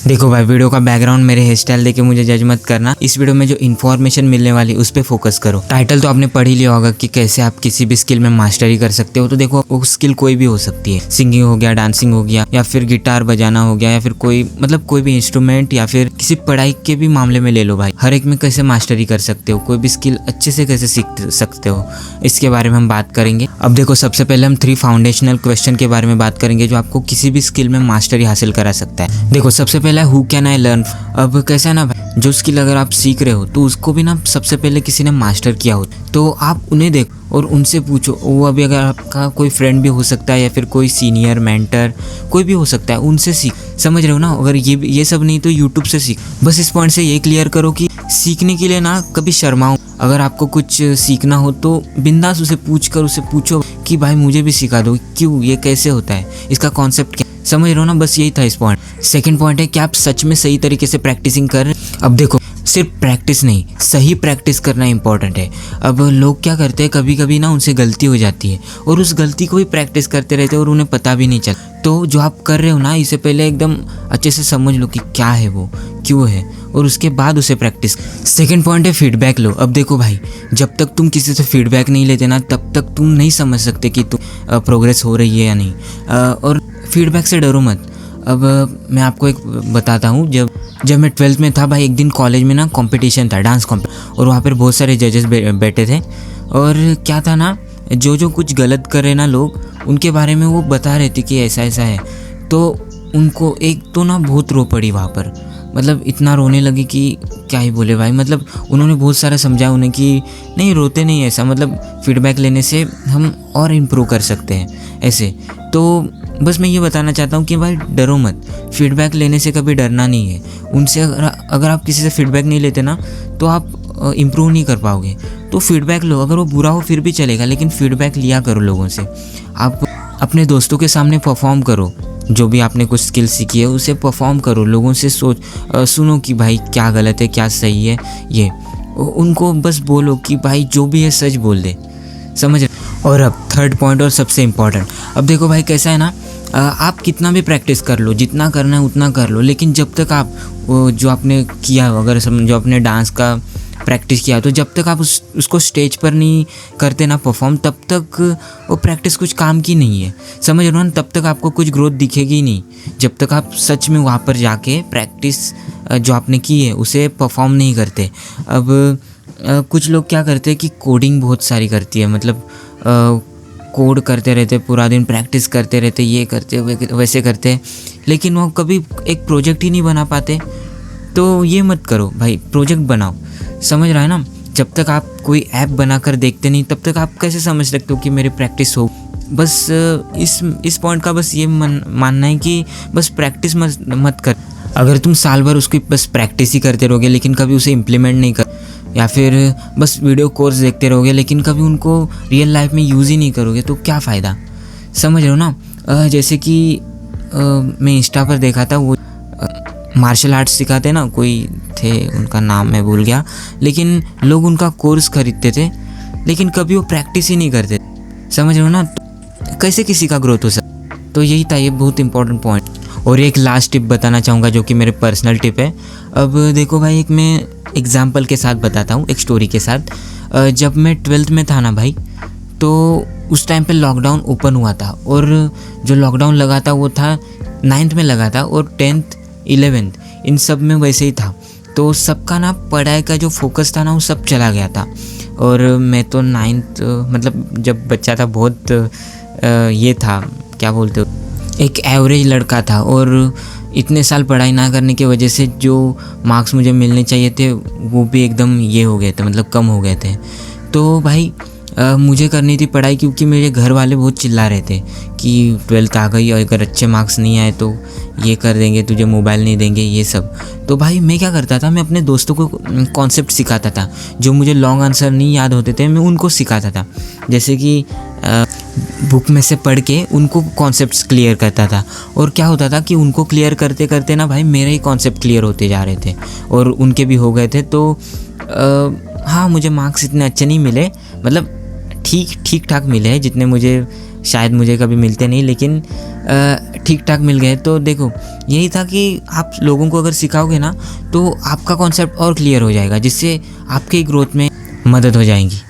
देखो भाई, वीडियो का बैकग्राउंड मेरे हेयर स्टाइल देके मुझे जज मत करना। इस वीडियो में जो इन्फॉर्मेशन मिलने वाली उस पर फोकस करो। टाइटल तो आपने पढ़ ही लिया होगा कि कैसे आप किसी भी स्किल में मास्टरी कर सकते हो। तो देखो, वो स्किल कोई भी हो सकती है। सिंगिंग हो गया, डांसिंग हो गया, या फिर गिटार बजाना हो गया, या फिर कोई भी इंस्ट्रूमेंट, या फिर किसी पढ़ाई के भी मामले में ले लो भाई। हर एक में कैसे मास्टरी कर सकते हो, कोई भी स्किल अच्छे से कैसे सीख सकते हो, इसके बारे में हम बात करेंगे। अब देखो, सबसे पहले हम 3 फाउंडेशनल क्वेश्चन के बारे में बात करेंगे जो आपको किसी भी स्किल में मास्टरी हासिल करा सकता है। देखो, सबसे पहला हु कैन आई लर्न। अब कैसा है ना भाई, जो स्किल अगर आप सीख रहे हो तो उसको भी ना सबसे पहले किसी ने मास्टर किया हो, तो आप उन्हें देखो और उनसे पूछो। वो अभी अगर आपका कोई फ्रेंड भी हो सकता है, या फिर कोई सीनियर मेंटर कोई भी हो सकता है, उनसे सीख। समझ रहे हो ना? अगर ये सब नहीं तो यूट्यूब से सीख। बस इस पॉइंट से ये क्लियर करो कि सीखने के लिए ना कभी शर्माओ। अगर आपको कुछ सीखना हो तो बिंदास उसे पूछो कि भाई मुझे भी सिखा दो, क्यों, ये कैसे होता है, इसका कॉन्सेप्ट क्या। समझ रहे हो ना? बस यही था इस पॉइंट। सेकंड पॉइंट है कि आप सच में सही तरीके से प्रैक्टिसिंग कर रहे हैं। अब देखो, सिर्फ प्रैक्टिस नहीं, सही प्रैक्टिस करना इंपॉर्टेंट है। अब लोग क्या करते हैं, कभी कभी ना उनसे गलती हो जाती है और उस गलती को भी प्रैक्टिस करते रहते हैं और उन्हें पता भी नहीं चलता। तो जो आप कर रहे हो ना, इसे पहले एकदम अच्छे से समझ लो कि क्या है वो, क्यों है, और उसके बाद उसे प्रैक्टिस। सेकंड पॉइंट है फीडबैक लो। अब देखो भाई, जब तक तुम किसी से फीडबैक नहीं लेते ना, तब तक तुम नहीं समझ सकते कि तुम प्रोग्रेस हो रही है या नहीं। और फीडबैक से डरो मत। अब मैं आपको एक बताता हूँ। जब मैं 12th में था भाई, एक दिन कॉलेज में ना कंपटीशन था, डांस कॉम्पिटिशन, और वहाँ पर बहुत सारे जजेस बैठे थे। और क्या था ना, जो कुछ गलत कर रहे ना लोग, उनके बारे में वो बता रहे थे कि ऐसा ऐसा है। तो उनको एक तो ना बहुत रो पड़ी वहाँ पर, मतलब इतना रोने लगी कि क्या ही बोले भाई। मतलब उन्होंने बहुत सारा समझाया उन्हें कि नहीं, रोते नहीं ऐसा, मतलब फीडबैक लेने से हम और इम्प्रूव कर सकते हैं ऐसे। तो बस मैं ये बताना चाहता हूँ कि भाई डरो मत, फीडबैक लेने से कभी डरना नहीं है। उनसे अगर आप किसी से फीडबैक नहीं लेते ना, तो आप इम्प्रूव नहीं कर पाओगे। तो फीडबैक लो, अगर वो बुरा हो फिर भी चलेगा, लेकिन फीडबैक लिया करो लोगों से। आप अपने दोस्तों के सामने परफॉर्म करो, जो भी आपने कुछ स्किल सीखी है उसे परफॉर्म करो। लोगों से सुनो कि भाई क्या गलत है, क्या सही है। ये उनको बस बोलो कि भाई जो भी है सच बोल दे। समझ। और अब थर्ड पॉइंट और सबसे इम्पॉर्टेंट। अब देखो भाई, कैसा है ना, आप कितना भी प्रैक्टिस कर लो, जितना करना है उतना कर लो, लेकिन जब तक आप जो आपने किया, अगर जो आपने डांस का प्रैक्टिस किया, तो जब तक आप उसको स्टेज पर नहीं करते ना परफॉर्म, तब तक वो प्रैक्टिस कुछ काम की नहीं है। समझ रहे हो ना? तब तक आपको कुछ ग्रोथ दिखेगी ही नहीं, जब तक आप सच में वहाँ पर जाके प्रैक्टिस जो आपने की है उसे परफॉर्म नहीं करते। अब कुछ लोग क्या करते हैं कि कोडिंग बहुत सारी करती है, मतलब कोड करते रहते, पूरा दिन प्रैक्टिस करते रहते, ये करते वैसे करते, लेकिन वो कभी एक प्रोजेक्ट ही नहीं बना पाते। तो ये मत करो भाई, प्रोजेक्ट बनाओ। समझ रहा है ना? जब तक आप कोई ऐप बनाकर देखते नहीं, तब तक आप कैसे समझ सकते हो कि मेरी प्रैक्टिस हो। बस इस पॉइंट का बस ये मानना है कि बस प्रैक्टिस मत कर। अगर तुम साल भर उसकी बस प्रैक्टिस ही करते रहोगे, लेकिन कभी उसे इम्प्लीमेंट नहीं कर, या फिर बस वीडियो कोर्स देखते रहोगे लेकिन कभी उनको रियल लाइफ में यूज़ ही नहीं करोगे, तो क्या फ़ायदा। समझ रहे हो ना? जैसे कि मैं इंस्टा पर देखा था, वो मार्शल आर्ट्स सिखाते ना, कोई थे, उनका नाम मैं भूल गया, लेकिन लोग उनका कोर्स खरीदते थे लेकिन कभी वो प्रैक्टिस ही नहीं करते। समझ रहे हो ना? तो कैसे किसी का ग्रोथ हो सकता। तो यही था, ये बहुत इंपॉर्टेंट पॉइंट। और एक लास्ट टिप बताना चाहूँगा जो कि मेरे पर्सनल टिप है। अब देखो भाई, एक मैं एग्जाम्पल के साथ बताता हूँ, एक स्टोरी के साथ। जब मैं 12th में था ना भाई, तो उस टाइम पे लॉकडाउन ओपन हुआ था, और जो लॉकडाउन लगा था वो था 9th में लगा था, और 10th 11th इन सब में वैसे ही था। तो सबका ना पढ़ाई का जो फोकस था ना, वो सब चला गया था। और मैं तो 9th मतलब जब बच्चा था, बहुत ये था, क्या बोलते हो, एक एवरेज लड़का था, और इतने साल पढ़ाई ना करने की वजह से जो मार्क्स मुझे मिलने चाहिए थे वो भी एकदम ये हो गए थे, मतलब कम हो गए थे। तो भाई मुझे करनी थी पढ़ाई, क्योंकि मेरे घर वाले बहुत चिल्ला रहे थे कि 12th आ गई और अगर अच्छे मार्क्स नहीं आए तो ये कर देंगे, तुझे मोबाइल नहीं देंगे, ये सब। तो भाई मैं क्या करता था, मैं अपने दोस्तों को कॉन्सेप्ट सिखाता था। जो मुझे लॉन्ग आंसर नहीं याद होते थे, मैं उनको सिखाता था। जैसे कि बुक में से पढ़ के उनको कॉन्सेप्ट्स क्लियर करता था। और क्या होता था कि उनको क्लियर करते करते ना भाई मेरे ही कॉन्सेप्ट क्लियर होते जा रहे थे, और उनके भी हो गए थे। तो हाँ, मुझे मार्क्स इतने अच्छे नहीं मिले, मतलब ठीक ठाक मिले हैं, जितने मुझे शायद मुझे कभी मिलते नहीं, लेकिन ठीक ठाक मिल गए। तो देखो यही था कि आप लोगों को अगर सिखाओगे ना तो आपका कॉन्सेप्ट और क्लियर हो जाएगा, जिससे आपके ग्रोथ में मदद हो जाएगी।